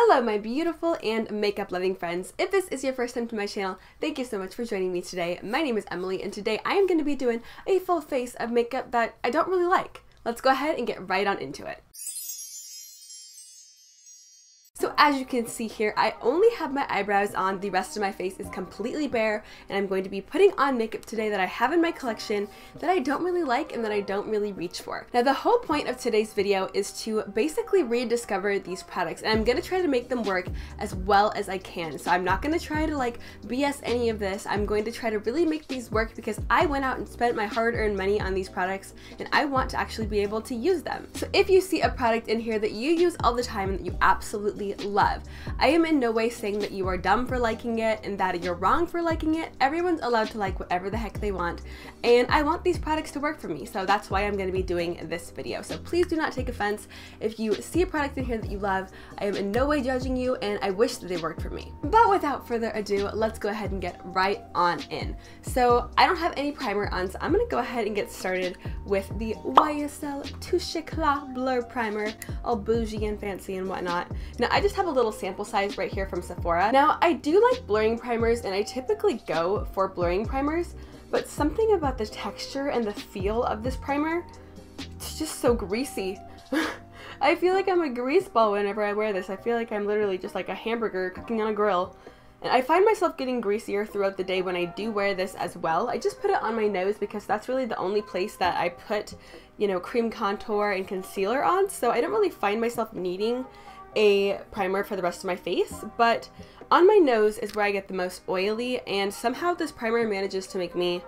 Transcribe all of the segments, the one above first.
Hello my beautiful and makeup loving friends. If this is your first time to my channel, thank you so much for joining me today. My name is Emily and today I am going to be doing a full face of makeup that I don't really like. Let's go ahead and get right on into it. So as you can see here, I only have my eyebrows on, the rest of my face is completely bare, and I'm going to be putting on makeup today that I have in my collection that I don't really like and that I don't really reach for. Now the whole point of today's video is to basically rediscover these products, and I'm going to try to make them work as well as I can. So I'm not going to try to like BS any of this. I'm going to try to really make these work because I went out and spent my hard-earned money on these products and I want to actually be able to use them. So if you see a product in here that you use all the time and that you absolutely love, I am in no way saying that you are dumb for liking it and that you're wrong for liking it. Everyone's allowed to like whatever the heck they want, and I want these products to work for me, so that's why I'm going to be doing this video. So please do not take offense if you see a product in here that you love. I am in no way judging you, and I wish that they worked for me. But without further ado, let's go ahead and get right on in. So I don't have any primer on, so I'm going to go ahead and get started with the YSL Touché Blur Primer, all bougie and fancy and whatnot. Now I just have a little sample size right here from Sephora. Now I do like blurring primers and I typically go for blurring primers, but something about the texture and the feel of this primer, it's just so greasy. I feel like I'm a grease ball whenever I wear this. I feel like I'm literally just like a hamburger cooking on a grill. And I find myself getting greasier throughout the day when I do wear this as well. I just put it on my nose because that's really the only place that I put, you know, cream contour and concealer on, so I don't really find myself needing a primer for the rest of my face, but on my nose is where I get the most oily, and somehow this primer manages to make me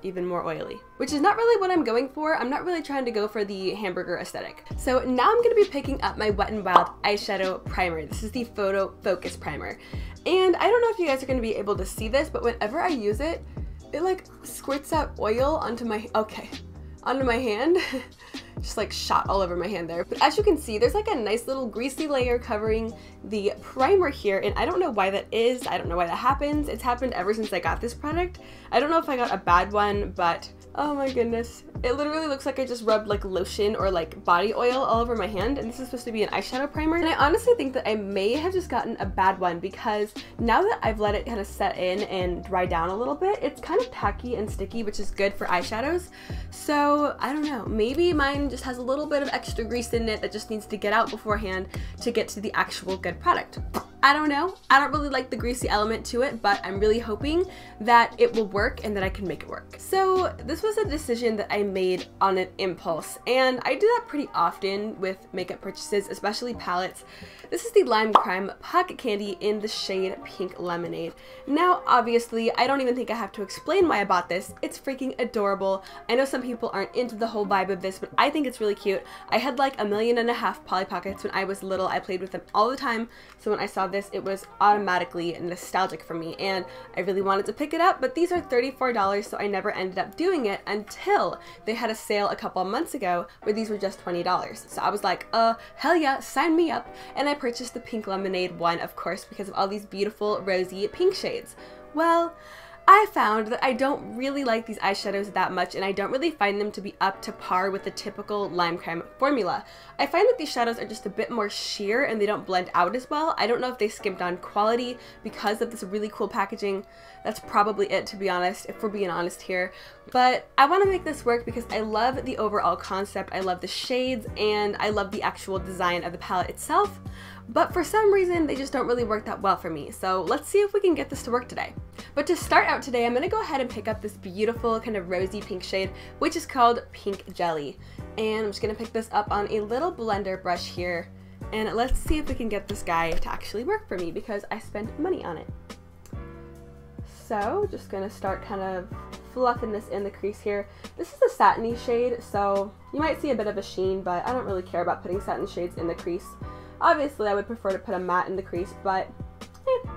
even more oily, which is not really what I'm going for. I'm not really trying to go for the hamburger aesthetic. So now I'm going to be picking up my Wet n Wild eyeshadow primer. This is the Photofocus primer, and I don't know if you guys are going to be able to see this, but whenever I use it, it like squirts out oil onto my hand. Just like shot all over my hand there. But as you can see, there's like a nice little greasy layer covering the primer here, and I don't know why that is. I don't know why that happens. It's happened ever since I got this product. I don't know if I got a bad one, but oh my goodness. It literally looks like I just rubbed like lotion or like body oil all over my hand, and this is supposed to be an eyeshadow primer. And I honestly think that I may have just gotten a bad one because now that I've let it kind of set in and dry down a little bit, it's kind of tacky and sticky, which is good for eyeshadows. So I don't know, maybe mine just has a little bit of extra grease in it that just needs to get out beforehand to get to the actual good product. I don't know. I don't really like the greasy element to it, but I'm really hoping that it will work and that I can make it work. So this was a decision that I made on an impulse, and I do that pretty often with makeup purchases, especially palettes. This is the Limecrime Pocket Candy in the shade Pink Lemonade. Now, obviously, I don't even think I have to explain why I bought this. It's freaking adorable. I know some people aren't into the whole vibe of this, but I think it's really cute. I had like 1.5 million Polly Pockets when I was little. I played with them all the time, so when I saw this, it was automatically nostalgic for me, and I really wanted to pick it up, but these are $34, so I never ended up doing it until they had a sale a couple of months ago where these were just $20. So I was like, hell yeah, sign me up, and I purchased the Pink Lemonade one, of course, because of all these beautiful rosy pink shades. Well, I found that I don't really like these eyeshadows that much, and I don't really find them to be up to par with the typical Limecrime formula. I find that these shadows are just a bit more sheer and they don't blend out as well. I don't know if they skimped on quality because of this really cool packaging. That's probably it, to be honest, if we're being honest here. But I want to make this work because I love the overall concept, I love the shades, and I love the actual design of the palette itself. But for some reason, they just don't really work that well for me. So let's see if we can get this to work today. But to start out today, I'm going to go ahead and pick up this beautiful kind of rosy pink shade, which is called Pink Jelly. And I'm just going to pick this up on a little blender brush here. And let's see if we can get this guy to actually work for me because I spent money on it. So just going to start kind of fluffing this in the crease here. This is a satiny shade, so you might see a bit of a sheen, but I don't really care about putting satin shades in the crease. Obviously, I would prefer to put a matte in the crease, but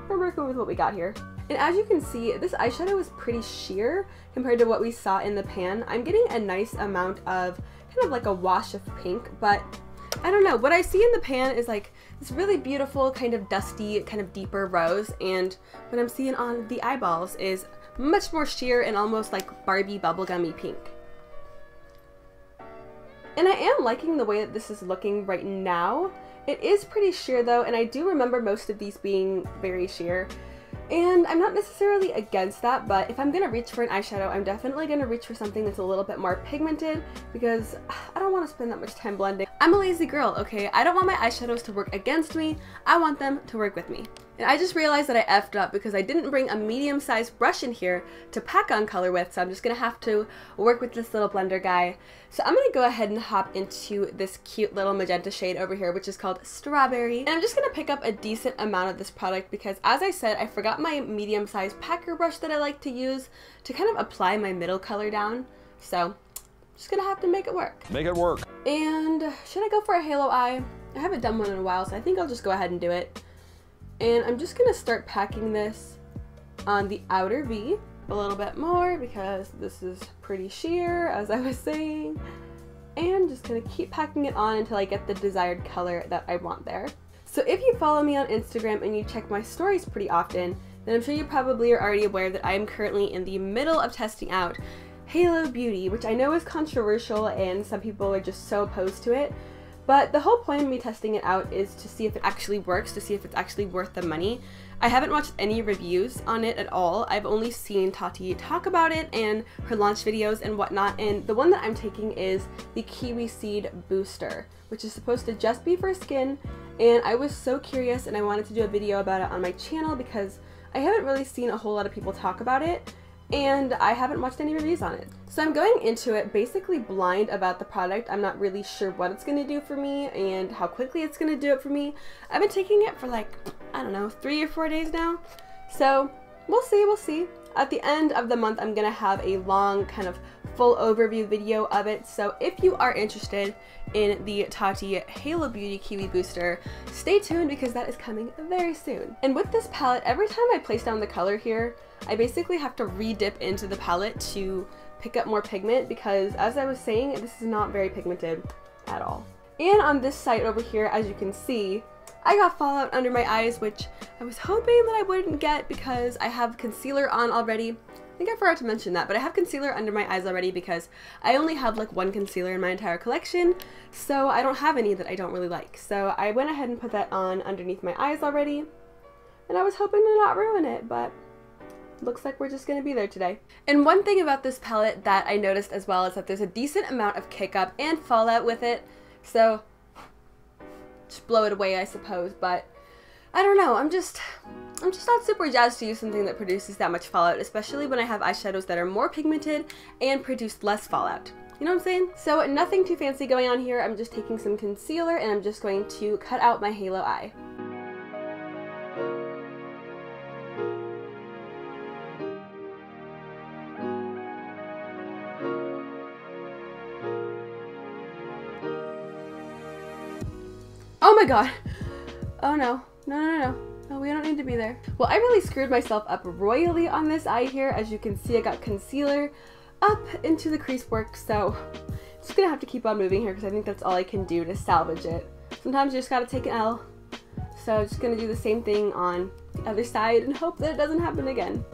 we're working with what we got here. And as you can see, this eyeshadow is pretty sheer compared to what we saw in the pan. I'm getting a nice amount of kind of like a wash of pink, but I don't know. What I see in the pan is like this really beautiful kind of dusty, kind of deeper rose, and what I'm seeing on the eyeballs is much more sheer and almost like Barbie bubblegummy pink. And I am liking the way that this is looking right now. It is pretty sheer though, and I do remember most of these being very sheer. And I'm not necessarily against that, but if I'm gonna reach for an eyeshadow, I'm definitely gonna reach for something that's a little bit more pigmented because I don't want to spend that much time blending. I'm a lazy girl, okay? I don't want my eyeshadows to work against me, I want them to work with me. And I just realized that I effed up because I didn't bring a medium-sized brush in here to pack on color with, so I'm just gonna have to work with this little blender guy. So I'm gonna go ahead and hop into this cute little magenta shade over here, which is called Strawberry. And I'm just gonna pick up a decent amount of this product because, as I said, I forgot my medium-sized packer brush that I like to use to kind of apply my middle color down. So just gonna have to make it work. Make it work. And should I go for a halo eye? I haven't done one in a while, so I think I'll just go ahead and do it. And I'm just gonna start packing this on the outer V a little bit more because this is pretty sheer, as I was saying. And just gonna keep packing it on until I get the desired color that I want there. So if you follow me on Instagram and you check my stories pretty often, then I'm sure you probably are already aware that I am currently in the middle of testing out Halo Beauty, which I know is controversial and some people are just so opposed to it. But the whole point of me testing it out is to see if it actually works, to see if it's actually worth the money. I haven't watched any reviews on it at all. I've only seen Tati talk about it and her launch videos and whatnot, and the one that I'm taking is the Kiwi Seed Booster, which is supposed to just be for skin, and I was so curious and I wanted to do a video about it on my channel because I haven't really seen a whole lot of people talk about it, and I haven't watched any reviews on it. So I'm going into it basically blind about the product. I'm not really sure what it's going to do for me and how quickly it's going to do it for me. I've been taking it for like, I don't know, 3 or 4 days now. So we'll see, we'll see. At the end of the month, I'm going to have a long kind of full overview video of it. So if you are interested in the Tati Halo Beauty Kiwi Booster, stay tuned because that is coming very soon. And with this palette, every time I place down the color here, I basically have to re-dip into the palette to pick up more pigment because, as I was saying, this is not very pigmented at all. And on this side over here, as you can see, I got fallout under my eyes, which I was hoping that I wouldn't get because I have concealer on already. I think I forgot to mention that, but I have concealer under my eyes already because I only have like one concealer in my entire collection, so I don't have any that I don't really like. So I went ahead and put that on underneath my eyes already, and I was hoping to not ruin it, but looks like we're just gonna be there today. And one thing about this palette that I noticed as well is that there's a decent amount of kick up and fallout with it, so just blow it away, I suppose. But I don't know, I'm just not super jazzed to use something that produces that much fallout, especially when I have eyeshadows that are more pigmented and produce less fallout. You know what I'm saying? So nothing too fancy going on here. I'm just taking some concealer and I'm just going to cut out my halo eye. Oh my god. Oh no. No, we don't need to be there. Well, I really screwed myself up royally on this eye here. As you can see, I got concealer up into the crease work, so I'm just gonna have to keep on moving here because I think that's all I can do to salvage it. Sometimes you just gotta take an L. So I'm just gonna do the same thing on the other side and hope that it doesn't happen again.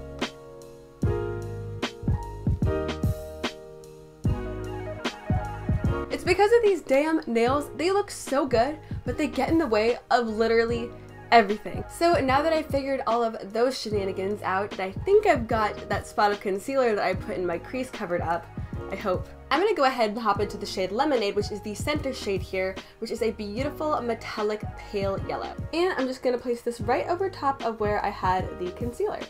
It's because of these damn nails. They look so good, but they get in the way of literally everything. So now that I figured all of those shenanigans out, and I think I've got that spot of concealer that I put in my crease covered up, I hope. I'm gonna go ahead and hop into the shade Lemonade, which is the center shade here, which is a beautiful metallic pale yellow. And I'm just gonna place this right over top of where I had the concealer.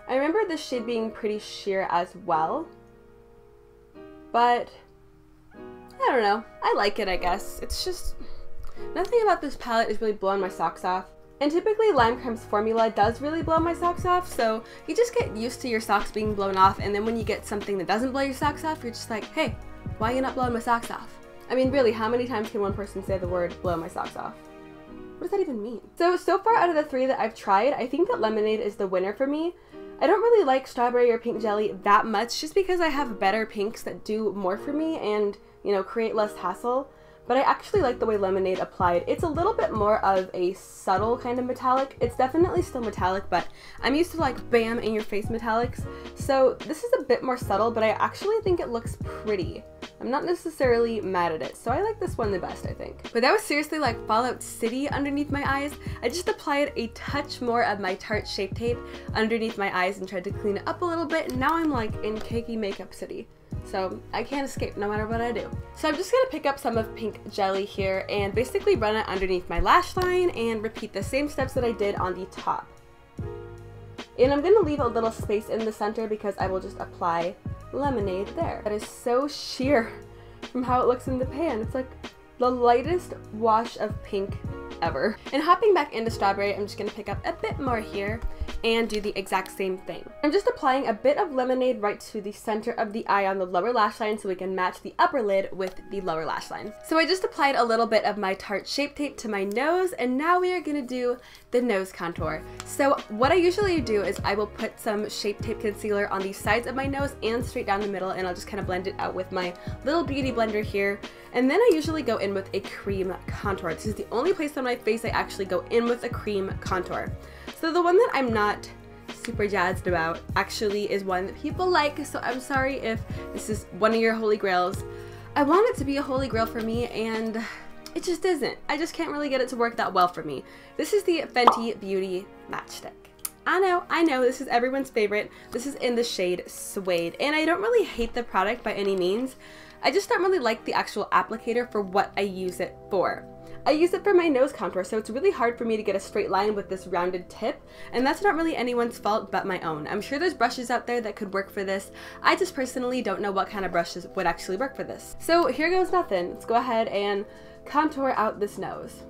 I remember this shade being pretty sheer as well, but I don't know. I like it, I guess. It's just, nothing about this palette is really blowing my socks off. And typically Limecrime's formula does really blow my socks off, so you just get used to your socks being blown off, and then when you get something that doesn't blow your socks off, you're just like, hey, why are you not blowing my socks off? I mean, really, how many times can one person say the word blow my socks off? What does that even mean? So far out of the 3 that I've tried, I think that Lemonade is the winner for me. I don't really like strawberry or pink jelly that much, just because I have better pinks that do more for me and, you know, create less hassle. But I actually like the way Lemonade applied. It's a little bit more of a subtle kind of metallic. It's definitely still metallic, but I'm used to like bam in your face metallics. So this is a bit more subtle, but I actually think it looks pretty. I'm not necessarily mad at it. So I like this one the best, I think. But that was seriously like Fallout City underneath my eyes. I just applied a touch more of my Tarte Shape Tape underneath my eyes and tried to clean it up a little bit. And now I'm like in cakey makeup city. So I can't escape no matter what I do. So I'm just gonna pick up some of Pink Jelly here and basically run it underneath my lash line and repeat the same steps that I did on the top. And I'm gonna leave a little space in the center because I will just apply lemonade there. That is so sheer from how it looks in the pan. It's like the lightest wash of pink ever. And hopping back into Strawberry, I'm just gonna pick up a bit more here and do the exact same thing. I'm just applying a bit of lemonade right to the center of the eye on the lower lash line so we can match the upper lid with the lower lash line. So I just applied a little bit of my Tarte Shape Tape to my nose, and now we are gonna do the nose contour. So what I usually do is I will put some Shape Tape concealer on the sides of my nose and straight down the middle, and I'll just kind of blend it out with my little beauty blender here. And then I usually go in with a cream contour. This is the only place on my face I actually go in with a cream contour. So the one that I'm not super jazzed about actually is one that people like, so I'm sorry if this is one of your holy grails. I want it to be a holy grail for me, and it just isn't. I just can't really get it to work that well for me. This is the Fenty Beauty Matchstick. I know, this is everyone's favorite. This is in the shade Suede, and I don't really hate the product by any means. I just don't really like the actual applicator for what I use it for. I use it for my nose contour, so it's really hard for me to get a straight line with this rounded tip, and that's not really anyone's fault but my own. I'm sure there's brushes out there that could work for this. I just personally don't know what kind of brushes would actually work for this. So here goes nothing. Let's go ahead and contour out this nose.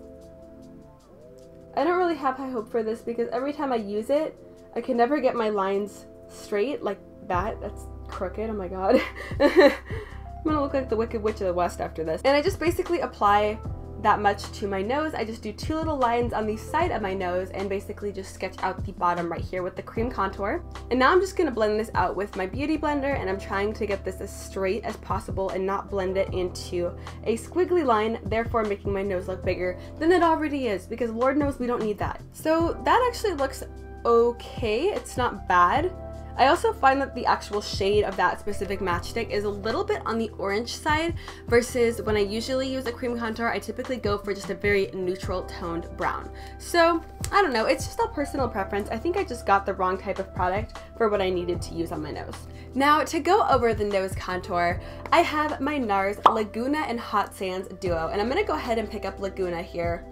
I don't really have high hope for this because every time I use it, I can never get my lines straight like that. That's crooked, oh my god. I'm gonna look like the Wicked Witch of the West after this. And I just basically apply that much to my nose. I just do two little lines on the side of my nose and basically just sketch out the bottom right here with the cream contour. And now I'm just gonna blend this out with my beauty blender, and I'm trying to get this as straight as possible and not blend it into a squiggly line, therefore making my nose look bigger than it already is, because Lord knows we don't need that. So that actually looks okay. It's not bad. I also find that the actual shade of that specific matchstick is a little bit on the orange side versus when I usually use a cream contour, I typically go for just a very neutral toned brown. So I don't know, it's just a personal preference. I think I just got the wrong type of product for what I needed to use on my nose. Now to go over the nose contour, I have my NARS Laguna and Hot Sands duo, and I'm gonna go ahead and pick up Laguna here.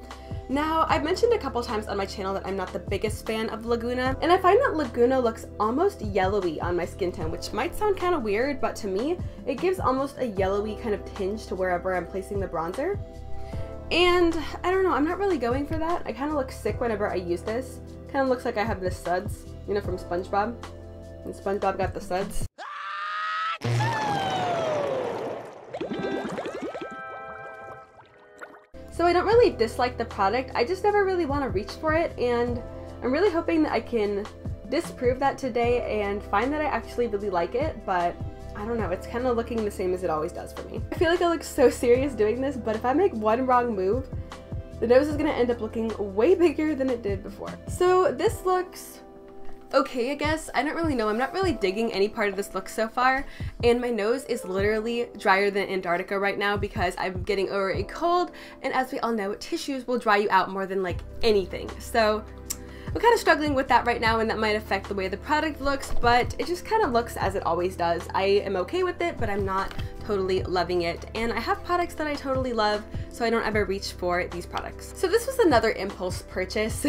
Now, I've mentioned a couple times on my channel that I'm not the biggest fan of Laguna, and I find that Laguna looks almost yellowy on my skin tone, which might sound kind of weird, but to me, it gives almost a yellowy kind of tinge to wherever I'm placing the bronzer. And I don't know, I'm not really going for that. I kind of look sick whenever I use this. Kind of looks like I have the suds, you know, from SpongeBob. And SpongeBob got the suds. So I don't really dislike the product, I just never really want to reach for it, and I'm really hoping that I can disprove that today and find that I actually really like it, but I don't know, it's kind of looking the same as it always does for me. I feel like I look so serious doing this, but if I make one wrong move, the nose is going to end up looking way bigger than it did before. So this looks okay, I guess. I don't really know. I'm not really digging any part of this look so far, and my nose is literally drier than Antarctica right now because I'm getting over a cold, and as we all know, tissues will dry you out more than like anything. So I'm kind of struggling with that right now, and that might affect the way the product looks, but it just kind of looks as it always does. I am okay with it, but I'm not totally loving it, and I have products that I totally love, so I don't ever reach for these products. So this was another impulse purchase.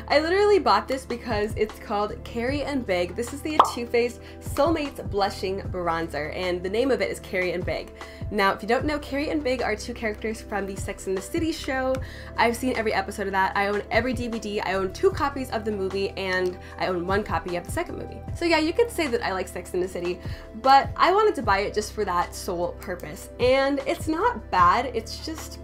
I literally bought this because it's called Carrie and Big. This is the Too Faced Soulmates Blushing Bronzer, and the name of it is Carrie and Big. Now, if you don't know, Carrie and Big are two characters from the Sex and the City show. I've seen every episode of that. I own every DVD. I own 2 copies of the movie, and I own 1 copy of the second movie. So yeah, you could say that I like Sex and the City, but I wanted to buy it just for that sole purpose. And it's not bad, it's just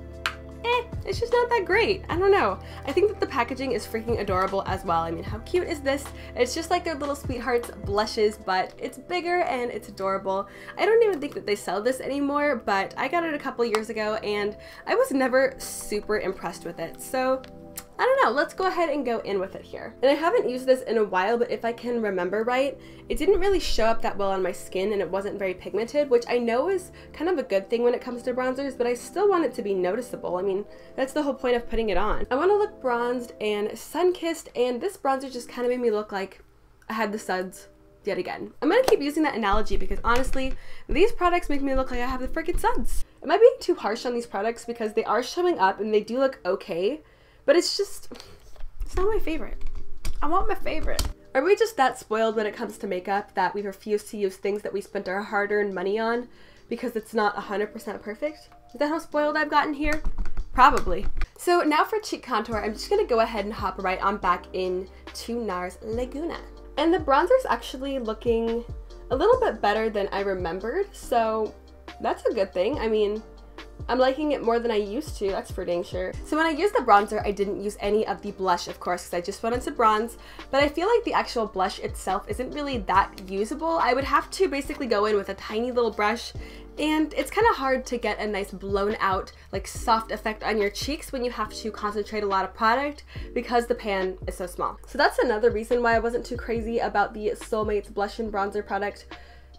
not that great. I don't know. I think that the packaging is freaking adorable as well. I mean, how cute is this? It's just like their little sweethearts blushes, but it's bigger and it's adorable. I don't even think that they sell this anymore, but I got it a couple years ago and I was never super impressed with it. So I don't know, let's go ahead and go in with it here. And I haven't used this in a while, but if I can remember right, it didn't really show up that well on my skin and it wasn't very pigmented, which I know is kind of a good thing when it comes to bronzers, but I still want it to be noticeable. I mean, that's the whole point of putting it on. I want to look bronzed and sun-kissed, and this bronzer just kind of made me look like I had the suds yet again. I'm gonna keep using that analogy because honestly, these products make me look like I have the freaking suds. Am I being too harsh on these products because they are showing up and they do look okay, but it's not my favorite. I want my favorite. Are we just that spoiled when it comes to makeup that we refuse to use things that we spent our hard-earned money on because it's not 100% perfect? Is that how spoiled I've gotten here? Probably. So now for cheek contour, I'm just gonna go ahead and hop right on back into NARS Laguna. And the bronzer is actually looking a little bit better than I remembered, so that's a good thing. I mean, I'm liking it more than I used to, that's for dang sure. So when I used the bronzer, I didn't use any of the blush, of course, because I just wanted to bronze, but I feel like the actual blush itself isn't really that usable. I would have to basically go in with a tiny little brush, and it's kind of hard to get a nice blown out, like soft effect on your cheeks when you have to concentrate a lot of product because the pan is so small. So that's another reason why I wasn't too crazy about the Soulmates blush and bronzer product,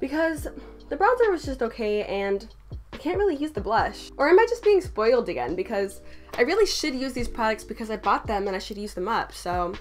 because the bronzer was just okay and I can't really use the blush. Or am I just being spoiled again? Because I really should use these products because I bought them and I should use them up. So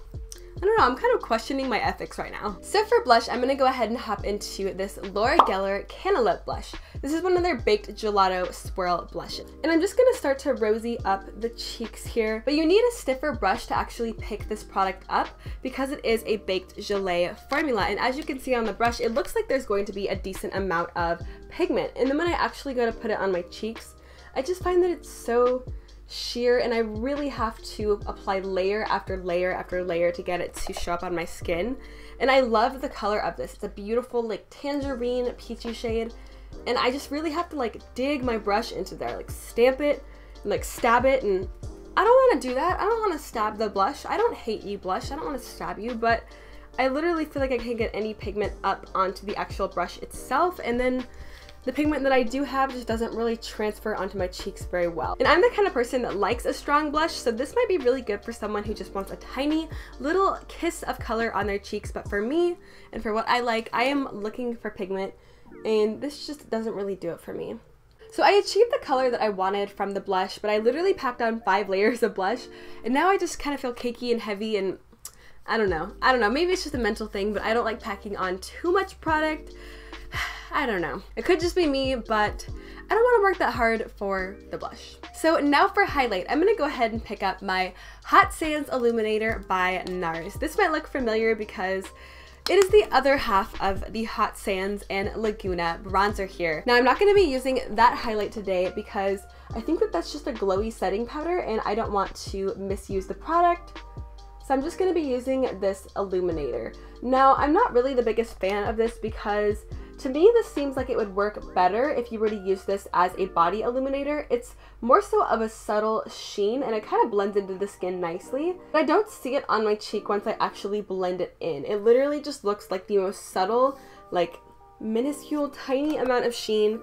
I don't know, I'm kind of questioning my ethics right now. So for blush, I'm gonna go ahead and hop into this Laura Geller Cantelope blush. This is one of their baked gelato swirl blushes. And I'm just gonna start to rosy up the cheeks here, but you need a stiffer brush to actually pick this product up because it is a baked gelée formula. And as you can see on the brush, it looks like there's going to be a decent amount of pigment. And then when I actually go to put it on my cheeks, I just find that it's so sheer and I really have to apply layer after layer after layer to get it to show up on my skin. And I love the color of this. It's a beautiful like tangerine peachy shade, and I just really have to like dig my brush into there, like stamp it and like stab it, and I don't want to do that. I don't want to stab the blush. I don't hate you, blush. I don't want to stab you, but I literally feel like I can't get any pigment up onto the actual brush itself, and then the pigment that I do have just doesn't really transfer onto my cheeks very well. And I'm the kind of person that likes a strong blush, so this might be really good for someone who just wants a tiny little kiss of color on their cheeks. But for me, and for what I like, I am looking for pigment, and this just doesn't really do it for me. So I achieved the color that I wanted from the blush, but I literally packed on 5 layers of blush, and now I just kind of feel cakey and heavy, and I don't know, maybe it's just a mental thing, but I don't like packing on too much product. I don't know. It could just be me, but I don't want to work that hard for the blush. So now for highlight, I'm going to go ahead and pick up my Hot Sands Illuminator by NARS. This might look familiar because it is the other half of the Hot Sands and Laguna bronzer here. Now I'm not going to be using that highlight today because I think that that's just a glowy setting powder and I don't want to misuse the product. So I'm just going to be using this illuminator. Now I'm not really the biggest fan of this because to me, this seems like it would work better if you were to use this as a body illuminator. It's more so of a subtle sheen and it kind of blends into the skin nicely. But I don't see it on my cheek once I actually blend it in. It literally just looks like the most subtle, like minuscule, tiny amount of sheen.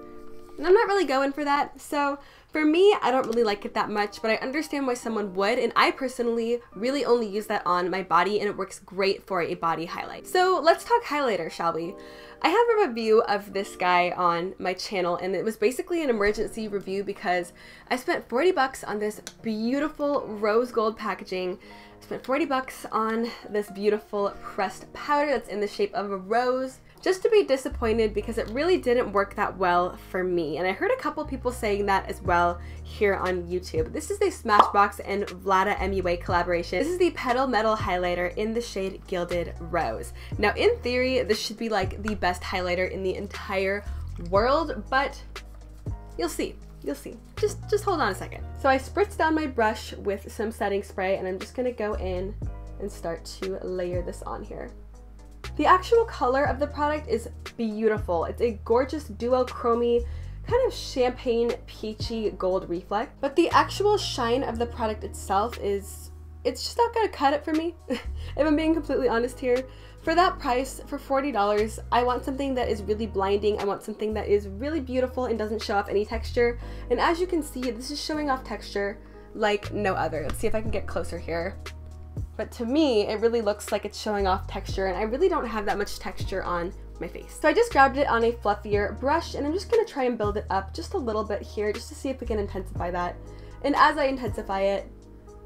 And I'm not really going for that. So for me, I don't really like it that much, but I understand why someone would, and I personally really only use that on my body and it works great for a body highlight. So let's talk highlighter, shall we? I have a review of this guy on my channel, and it was basically an emergency review because I spent 40 bucks on this beautiful rose gold packaging. I spent 40 bucks on this beautiful pressed powder that's in the shape of a rose, just to be disappointed because it really didn't work that well for me. And I heard a couple people saying that as well here on YouTube. This is the Smashbox and Vlada MUA collaboration. This is the Petal Metal highlighter in the shade Gilded Rose. Now in theory, this should be like the best highlighter in the entire world, but you'll see. You'll see. Just hold on a second. So I spritzed down my brush with some setting spray and I'm just gonna go in and start to layer this on here. The actual color of the product is beautiful. It's a gorgeous duochrome, kind of champagne peachy gold reflect, but the actual shine of the product itself it's just not gonna cut it for me. If I'm being completely honest here. For that price, for $40, I want something that is really blinding. I want something that is really beautiful and doesn't show off any texture. And as you can see, this is showing off texture. like no other. Let's see if I can get closer here. But to me, it really looks like it's showing off texture, and I really don't have that much texture on my face. So I just grabbed it on a fluffier brush, and I'm just gonna try and build it up just a little bit here, just to see if we can intensify that. And as I intensify it,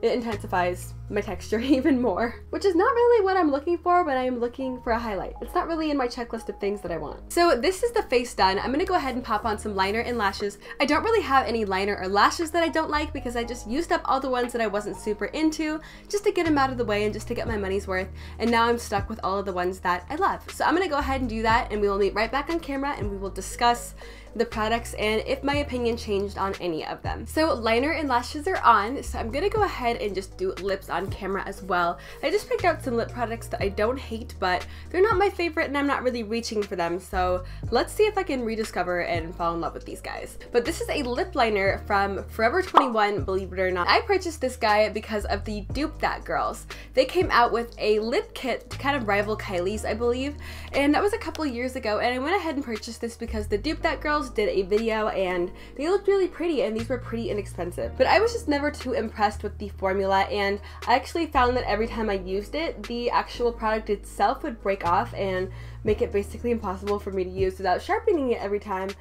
it intensifies my texture even more, which is not really what I'm looking for when I'm looking for a highlight. It's not really in my checklist of things that I want. So this is the face done. I'm gonna go ahead and pop on some liner and lashes. I don't really have any liner or lashes that I don't like because I just used up all the ones that I wasn't super into just to get them out of the way and just to get my money's worth. And now I'm stuck with all of the ones that I love. So I'm gonna go ahead and do that, and we will meet right back on camera and we will discuss the products and if my opinion changed on any of them. So liner and lashes are on, so I'm gonna go ahead and just do lips on camera as well. I just picked out some lip products that I don't hate, but they're not my favorite and I'm not really reaching for them, so let's see if I can rediscover and fall in love with these guys. But this is a lip liner from Forever 21, believe it or not. I purchased this guy because of the Dupe That girls. They came out with a lip kit to kind of rival Kylie's, I believe, and that was a couple years ago, and I went ahead and purchased this because the Dupe That girls did a video and they looked really pretty, and these were pretty inexpensive. But I was just never too impressed with the formula, and I actually found that every time I used it, the actual product itself would break off and make it basically impossible for me to use without sharpening it every time.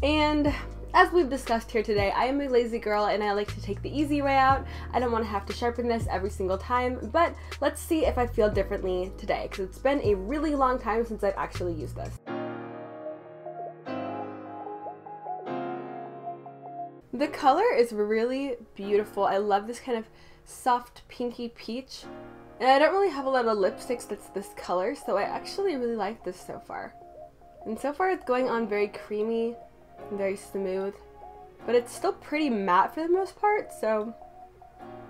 And as we've discussed here today, I am a lazy girl and I like to take the easy way out. I don't want to have to sharpen this every single time, but let's see if I feel differently today, because it's been a really long time since I've actually used this. The color is really beautiful. I love this kind of soft pinky peach. And I don't really have a lot of lipsticks that's this color, so I actually really like this so far. And so far it's going on very creamy and very smooth, but it's still pretty matte for the most part, so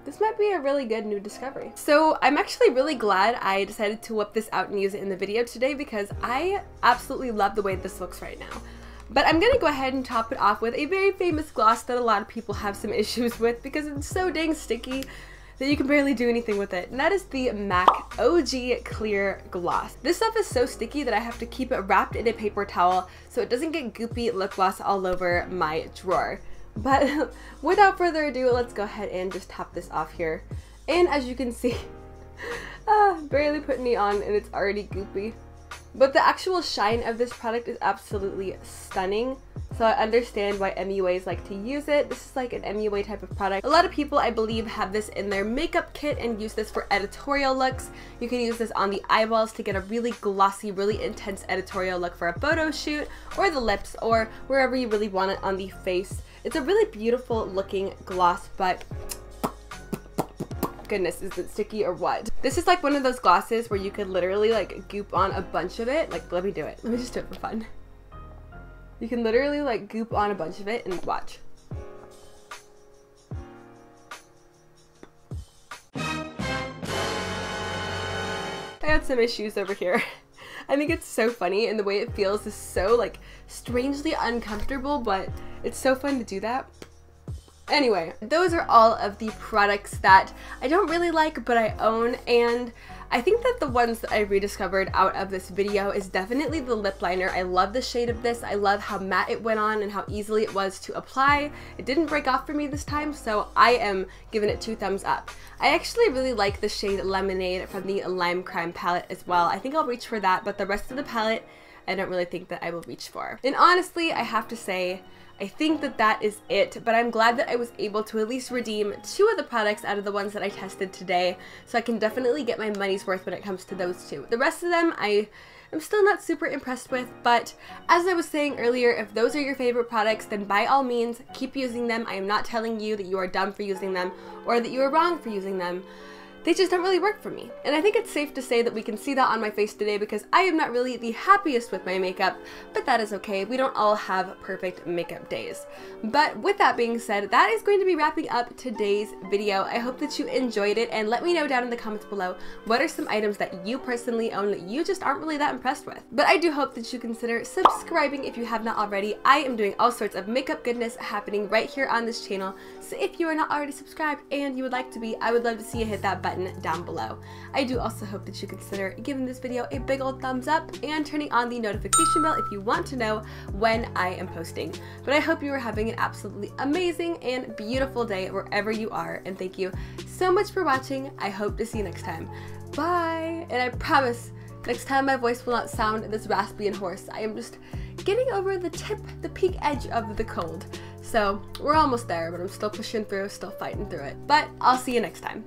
this might be a really good new discovery. So I'm actually really glad I decided to whip this out and use it in the video today, because I absolutely love the way this looks right now. But I'm gonna go ahead and top it off with a very famous gloss that a lot of people have some issues with because it's so dang sticky that you can barely do anything with it. And that is the MAC OG Clear Gloss. This stuff is so sticky that I have to keep it wrapped in a paper towel so it doesn't get goopy lip gloss all over my drawer. But without further ado, let's go ahead and just top this off here. And as you can see, barely put any on and it's already goopy. But the actual shine of this product is absolutely stunning, so I understand why MUAs like to use it. This is like an MUA type of product. A lot of people, I believe, have this in their makeup kit and use this for editorial looks. You can use this on the eyeballs to get a really glossy, really intense editorial look for a photo shoot, or the lips, or wherever you really want it on the face. It's a really beautiful looking gloss, but goodness, is it sticky or what? This is like one of those glosses where you could literally like goop on a bunch of it. Like, let me do it. Let me just do it for fun. You can literally like goop on a bunch of it and watch. I got some issues over here. I think it's so funny, and the way it feels is so like strangely uncomfortable, but it's so fun to do that. Anyway, those are all of the products that I don't really like but I own, and I think that the ones that I rediscovered out of this video is definitely the lip liner. I love the shade of this. I love how matte it went on and how easily it was to apply. It didn't break off for me this time, so I am giving it 2 thumbs up. I actually really like the shade Lemonade from the Limecrime palette as well. I think I'll reach for that, but the rest of the palette I don't really think that I will reach for. And honestly, I have to say, I think that that is it, but I'm glad that I was able to at least redeem 2 of the products out of the ones that I tested today, so I can definitely get my money's worth when it comes to those 2. The rest of them I'm still not super impressed with, but as I was saying earlier, if those are your favorite products, then by all means, keep using them. I am not telling you that you are dumb for using them or that you are wrong for using them. They just don't really work for me. And I think it's safe to say that we can see that on my face today, because I am not really the happiest with my makeup, but that is okay. We don't all have perfect makeup days. But with that being said, that is going to be wrapping up today's video. I hope that you enjoyed it, and let me know down in the comments below what are some items that you personally own that you just aren't really that impressed with. But I do hope that you consider subscribing if you have not already. I am doing all sorts of makeup goodness happening right here on this channel, so if you are not already subscribed and you would like to be, I would love to see you hit that button button down below. I do also hope that you consider giving this video a big old thumbs up and turning on the notification bell if you want to know when I am posting. But I hope you are having an absolutely amazing and beautiful day wherever you are, and thank you so much for watching. I hope to see you next time. Bye! And I promise next time my voice will not sound this raspy and hoarse. I am just getting over the peak edge of the cold. So we're almost there, but I'm still pushing through, still fighting through it. But I'll see you next time.